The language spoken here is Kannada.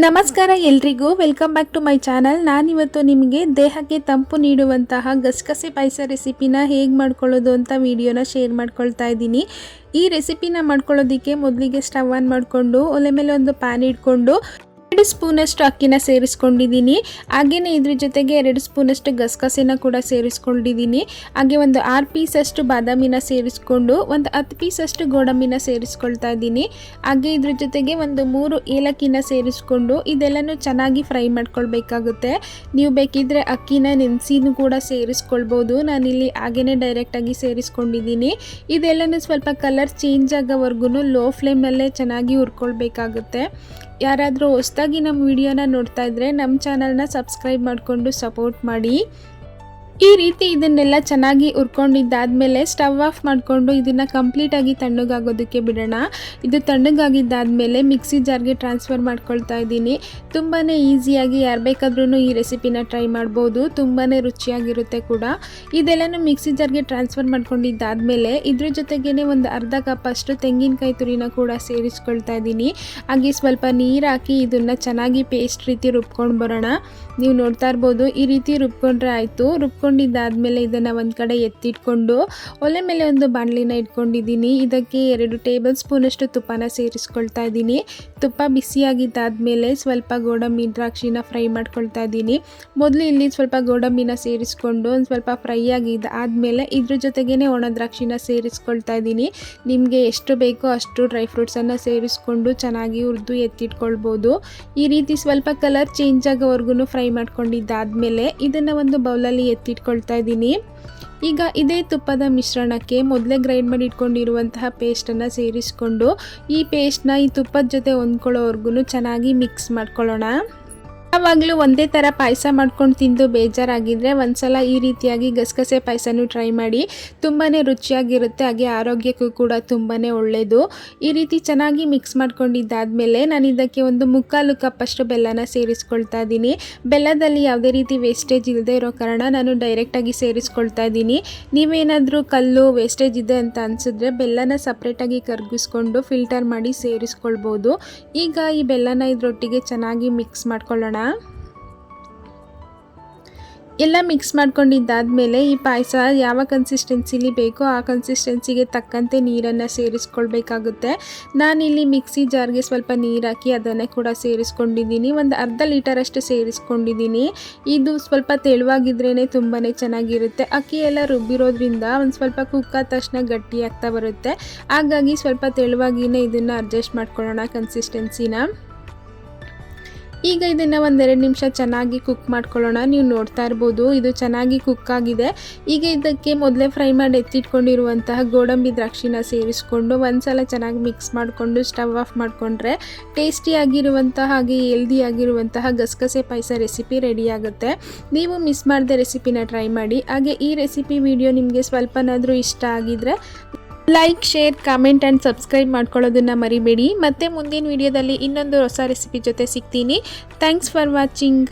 ನಮಸ್ಕಾರ ಎಲ್ರಿಗೂ welcome back to my channel. ನಾನಿವತ್ತು ನಿಮಗೆ ದೇಹಕ್ಕೆ ತಂಪು ನೀಡುವಂತಹ ಗಸಗಸೆ ಪಾಯಸ ರೆಸಿಪಿನ ಹೇಗೆ ಮಾಡ್ಕೊಳ್ಳೋದು ಅಂತ ವಿಡಿಯೋನ ಶೇರ್ ಮಾಡ್ಕೊಳ್ತಾ ಇದ್ದೀನಿ. ಈ ರೆಸಿಪಿನ ಮಾಡ್ಕೊಳ್ಳೋದಕ್ಕೆ ಮೊದಲಿಗೆ ಸ್ಟವ್ ಆನ್ ಮಾಡಿಕೊಂಡು ಒಲೆ ಮೇಲೆ ಒಂದು ಪ್ಯಾನ್ ಇಟ್ಕೊಂಡು 2 ಸ್ಪೂನಷ್ಟು ಅಕ್ಕಿನ ಸೇರಿಸ್ಕೊಂಡಿದ್ದೀನಿ. ಹಾಗೆಯೇ ಇದ್ರ ಜೊತೆಗೆ 2 ಸ್ಪೂನಷ್ಟು ಗಸಗಸೆನ ಕೂಡ ಸೇರಿಸ್ಕೊಂಡಿದ್ದೀನಿ. ಹಾಗೆ ಒಂದು 6 ಪೀಸಷ್ಟು ಬಾದಾಮಿನ ಸೇರಿಸ್ಕೊಂಡು ಒಂದು 10 ಪೀಸಷ್ಟು ಗೋಡಂಬಿನ ಸೇರಿಸ್ಕೊಳ್ತಾ ಇದ್ದೀನಿ. ಹಾಗೆ ಇದ್ರ ಜೊತೆಗೆ ಒಂದು 3 ಏಲಕ್ಕಿನ ಸೇರಿಸ್ಕೊಂಡು ಇದೆಲ್ಲನೂ ಚೆನ್ನಾಗಿ ಫ್ರೈ ಮಾಡ್ಕೊಳ್ಬೇಕಾಗುತ್ತೆ. ನೀವು ಬೇಕಿದ್ರೆ ಅಕ್ಕಿನ ನೆನೆಸಿನೂ ಕೂಡ ಸೇರಿಸ್ಕೊಳ್ಬೋದು. ನಾನಿಲ್ಲಿ ಹಾಗೇ ಡೈರೆಕ್ಟಾಗಿ ಸೇರಿಸ್ಕೊಂಡಿದ್ದೀನಿ. ಇದೆಲ್ಲನೂ ಸ್ವಲ್ಪ ಕಲರ್ ಚೇಂಜ್ ಆಗೋವರೆಗೂ ಲೋ ಫ್ಲೇಮ್ನಲ್ಲೇ ಚೆನ್ನಾಗಿ ಹುರ್ಕೊಳ್ಬೇಕಾಗುತ್ತೆ. ಯಾರಾದರೂ ಹೊಸದಾಗಿ ನಮ್ಮ ವಿಡಿಯೋನ ನೋಡ್ತಾ ಇದ್ದರೆ ನಮ್ಮ ಚಾನಲ್ನ ಸಬ್ಸ್ಕ್ರೈಬ್ ಮಾಡಿಕೊಂಡು ಸಪೋರ್ಟ್ ಮಾಡಿ. ಈ ರೀತಿ ಇದನ್ನೆಲ್ಲ ಚೆನ್ನಾಗಿ ಹುರ್ಕೊಂಡಿದ್ದಾದಮೇಲೆ ಸ್ಟವ್ ಆಫ್ ಮಾಡಿಕೊಂಡು ಇದನ್ನು ಕಂಪ್ಲೀಟಾಗಿ ತಣ್ಣಗಾಗೋದಕ್ಕೆ ಬಿಡೋಣ. ಇದು ತಣ್ಣಗಾಗಿದ್ದಾದಮೇಲೆ ಮಿಕ್ಸಿ ಜಾರ್ಗೆ ಟ್ರಾನ್ಸ್ಫರ್ ಮಾಡ್ಕೊಳ್ತಾ ಇದ್ದೀನಿ. ತುಂಬಾ ಈಸಿಯಾಗಿ ಯಾರು ಬೇಕಾದ್ರೂ ಈ ರೆಸಿಪಿನ ಟ್ರೈ ಮಾಡ್ಬೋದು. ತುಂಬಾ ರುಚಿಯಾಗಿರುತ್ತೆ ಕೂಡ. ಇದೆಲ್ಲನೂ ಮಿಕ್ಸಿ ಜಾರ್ಗೆ ಟ್ರಾನ್ಸ್ಫರ್ ಮಾಡ್ಕೊಂಡಿದ್ದಾದಮೇಲೆ ಇದ್ರ ಜೊತೆಗೇ ಒಂದು ಅರ್ಧ ಕಪ್ಪಷ್ಟು ತೆಂಗಿನಕಾಯಿ ತುರಿನ ಕೂಡ ಸೇರಿಸ್ಕೊಳ್ತಾ ಇದ್ದೀನಿ. ಹಾಗೆ ಸ್ವಲ್ಪ ನೀರು ಹಾಕಿ ಇದನ್ನು ಚೆನ್ನಾಗಿ ಪೇಸ್ಟ್ ರೀತಿ ರುಬ್ಕೊಂಡು ಬರೋಣ. ನೀವು ನೋಡ್ತಾ ಇರ್ಬೋದು, ಈ ರೀತಿ ರುಬ್ಕೊಂಡ್ರೆ ಆಯಿತು. ರುಬ್ಕೊಂಡಿದ್ದಾದಮೇಲೆ ಇದನ್ನು ಒಂದು ಕಡೆ ಎತ್ತಿಟ್ಕೊಂಡು ಒಲೆ ಮೇಲೆ ಒಂದು ಬಾಣಲಿನ ಇಟ್ಕೊಂಡಿದ್ದೀನಿ. ಇದಕ್ಕೆ 2 ಟೇಬಲ್ ಸ್ಪೂನಷ್ಟು ತುಪ್ಪನ ಸೇರಿಸ್ಕೊಳ್ತಾ ಇದ್ದೀನಿ. ತುಪ್ಪ ಬಿಸಿಯಾಗಿದ್ದಾದಮೇಲೆ ಸ್ವಲ್ಪ ಗೋಡಂಬಿ ದ್ರಾಕ್ಷಿನ ಫ್ರೈ ಮಾಡ್ಕೊಳ್ತಾ ಇದ್ದೀನಿ. ಮೊದಲು ಇಲ್ಲಿ ಸ್ವಲ್ಪ ಗೋಡಂಬಿನ ಸೇರಿಸ್ಕೊಂಡು ಒಂದು ಸ್ವಲ್ಪ ಫ್ರೈ ಆದಮೇಲೆ ಇದ್ರ ಜೊತೆಗೇ ಒಣ ದ್ರಾಕ್ಷಿನ ಸೇರಿಸ್ಕೊಳ್ತಾ ಇದ್ದೀನಿ. ನಿಮಗೆ ಎಷ್ಟು ಬೇಕೋ ಅಷ್ಟು ಡ್ರೈ ಫ್ರೂಟ್ಸನ್ನು ಸೇರಿಸ್ಕೊಂಡು ಚೆನ್ನಾಗಿ ಹುರಿದು ಎತ್ತಿಟ್ಕೊಳ್ಬೋದು. ಈ ರೀತಿ ಸ್ವಲ್ಪ ಕಲರ್ ಚೇಂಜ್ ಆಗೋವರೆಗೂ ಫ್ರೈ ಮಾಡ್ಕೊಂಡಿದ್ದಾದಮೇಲೆ ಇದನ್ನು ಒಂದು ಬೌಲಲ್ಲಿ ಎತ್ತಿಟ್ಕೊಳ್ತಾ ಇದ್ದೀನಿ. ಈಗ ಇದೇ ತುಪ್ಪದ ಮಿಶ್ರಣಕ್ಕೆ ಮೊದಲೇ ಗ್ರೈಂಡ್ ಮಾಡಿ ಇಟ್ಕೊಂಡಿರುವಂತಹ ಪೇಸ್ಟನ್ನು ಸೇರಿಸ್ಕೊಂಡು ಈ ಪೇಸ್ಟ್ನ ಈ ತುಪ್ಪದ ಜೊತೆ ಹೊಂದ್ಕೊಳ್ಳೋವರೆಗೂ ಚೆನ್ನಾಗಿ ಮಿಕ್ಸ್ ಮಾಡ್ಕೊಳ್ಳೋಣ. ಯಾವಾಗಲೂ ಒಂದೇ ಥರ ಪಾಯಸ ಮಾಡ್ಕೊಂಡು ತಿಂದು ಬೇಜಾರಾಗಿದ್ದರೆ ಒಂದ್ಸಲ ಈ ರೀತಿಯಾಗಿ ಗಸಗಸೆ ಪಾಯಸನೂ ಟ್ರೈ ಮಾಡಿ. ತುಂಬಾ ರುಚಿಯಾಗಿರುತ್ತೆ. ಹಾಗೆ ಆರೋಗ್ಯಕ್ಕೂ ಕೂಡ ತುಂಬಾ ಒಳ್ಳೆಯದು. ಈ ರೀತಿ ಚೆನ್ನಾಗಿ ಮಿಕ್ಸ್ ಮಾಡ್ಕೊಂಡಿದ್ದಾದಮೇಲೆ ನಾನು ಇದಕ್ಕೆ ಒಂದು 3/4 ಕಪ್ಪಷ್ಟು ಬೆಲ್ಲನ ಸೇರಿಸ್ಕೊಳ್ತಾ ಇದ್ದೀನಿ. ಬೆಲ್ಲದಲ್ಲಿ ಯಾವುದೇ ರೀತಿ ವೇಸ್ಟೇಜ್ ಇಲ್ಲದೆ ಇರೋ ಕಾರಣ ನಾನು ಡೈರೆಕ್ಟಾಗಿ ಸೇರಿಸ್ಕೊಳ್ತಾ ಇದ್ದೀನಿ. ನೀವೇನಾದರೂ ಕಲ್ಲು ವೇಸ್ಟೇಜ್ ಇದೆ ಅಂತ ಅನಿಸಿದ್ರೆ ಬೆಲ್ಲನ ಸಪ್ರೇಟಾಗಿ ಕರಗಿಸ್ಕೊಂಡು ಫಿಲ್ಟರ್ ಮಾಡಿ ಸೇರಿಸ್ಕೊಳ್ಬೋದು. ಈಗ ಈ ಬೆಲ್ಲನ ಇದರೊಟ್ಟಿಗೆ ಚೆನ್ನಾಗಿ ಮಿಕ್ಸ್ ಮಾಡ್ಕೊಳ್ಳೋಣ. ಎಲ್ಲ ಮಿಕ್ಸ್ ಮಾಡ್ಕೊಂಡಿದ್ದಾದಮೇಲೆ ಈ ಪಾಯಸ ಯಾವ ಕನ್ಸಿಸ್ಟೆನ್ಸಿಲಿ ಬೇಕೋ ಆ ಕನ್ಸಿಸ್ಟೆನ್ಸಿಗೆ ತಕ್ಕಂತೆ ನೀರನ್ನು ಸೇರಿಸ್ಕೊಳ್ಬೇಕಾಗುತ್ತೆ. ನಾನಿಲ್ಲಿ ಮಿಕ್ಸಿ ಜಾರ್ಗೆ ಸ್ವಲ್ಪ ನೀರು ಹಾಕಿ ಅದನ್ನೇ ಕೂಡ ಸೇರಿಸ್ಕೊಂಡಿದ್ದೀನಿ. ಒಂದು ಅರ್ಧ ಲೀಟರಷ್ಟು ಸೇರಿಸ್ಕೊಂಡಿದ್ದೀನಿ. ಇದು ಸ್ವಲ್ಪ ತೆಳುವಾಗಿದ್ರೇ ತುಂಬಾ ಚೆನ್ನಾಗಿರುತ್ತೆ. ಅಕ್ಕಿ ಎಲ್ಲ ರುಬ್ಬಿರೋದ್ರಿಂದ ಒಂದು ಸ್ವಲ್ಪ ಕುಕ್ಕಾದ ತಕ್ಷಣ ಗಟ್ಟಿ ಆಗ್ತಾ ಬರುತ್ತೆ. ಹಾಗಾಗಿ ಸ್ವಲ್ಪ ತೆಳುವಾಗಿಯೇ ಇದನ್ನು ಅಡ್ಜಸ್ಟ್ ಮಾಡ್ಕೊಳ್ಳೋಣ ಕನ್ಸಿಸ್ಟೆನ್ಸಿನ. ಈಗ ಇದನ್ನು 1-2 ನಿಮಿಷ ಚೆನ್ನಾಗಿ ಕುಕ್ ಮಾಡ್ಕೊಳ್ಳೋಣ. ನೀವು ನೋಡ್ತಾ ಇರ್ಬೋದು, ಇದು ಚೆನ್ನಾಗಿ ಕುಕ್ ಆಗಿದೆ. ಈಗ ಇದಕ್ಕೆ ಮೊದಲೇ ಫ್ರೈ ಮಾಡಿ ಎತ್ತಿಟ್ಕೊಂಡಿರುವಂತಹ ಗೋಡಂಬಿ ದ್ರಾಕ್ಷಿನ ಸೇರಿಸ್ಕೊಂಡು ಒಂದ್ಸಲ ಚೆನ್ನಾಗಿ ಮಿಕ್ಸ್ ಮಾಡಿಕೊಂಡು ಸ್ಟವ್ ಆಫ್ ಮಾಡಿಕೊಂಡ್ರೆ ಟೇಸ್ಟಿಯಾಗಿರುವಂತಹ ಹಾಗೆ ಹೆಲ್ದಿಯಾಗಿರುವಂತಹ ಗಸಗಸೆ ಪಾಯಸ ರೆಸಿಪಿ ರೆಡಿ ಆಗುತ್ತೆ. ನೀವು ಮಿಸ್ ಮಾಡದೆ ರೆಸಿಪಿನ ಟ್ರೈ ಮಾಡಿ. ಹಾಗೆ ಈ ರೆಸಿಪಿ ವಿಡಿಯೋ ನಿಮಗೆ ಸ್ವಲ್ಪನಾದರೂ ಇಷ್ಟ ಆಗಿದ್ರೆ like, share, comment and subscribe ಮಾಡ್ಕೊಳ್ಳೋದನ್ನು ಮರಿಬೇಡಿ. ಮತ್ತೆ ಮುಂದಿನ ವಿಡಿಯೋದಲ್ಲಿ ಇನ್ನೊಂದು ಹೊಸ ರೆಸಿಪಿ ಜೊತೆ ಸಿಗ್ತೀನಿ. Thanks for watching.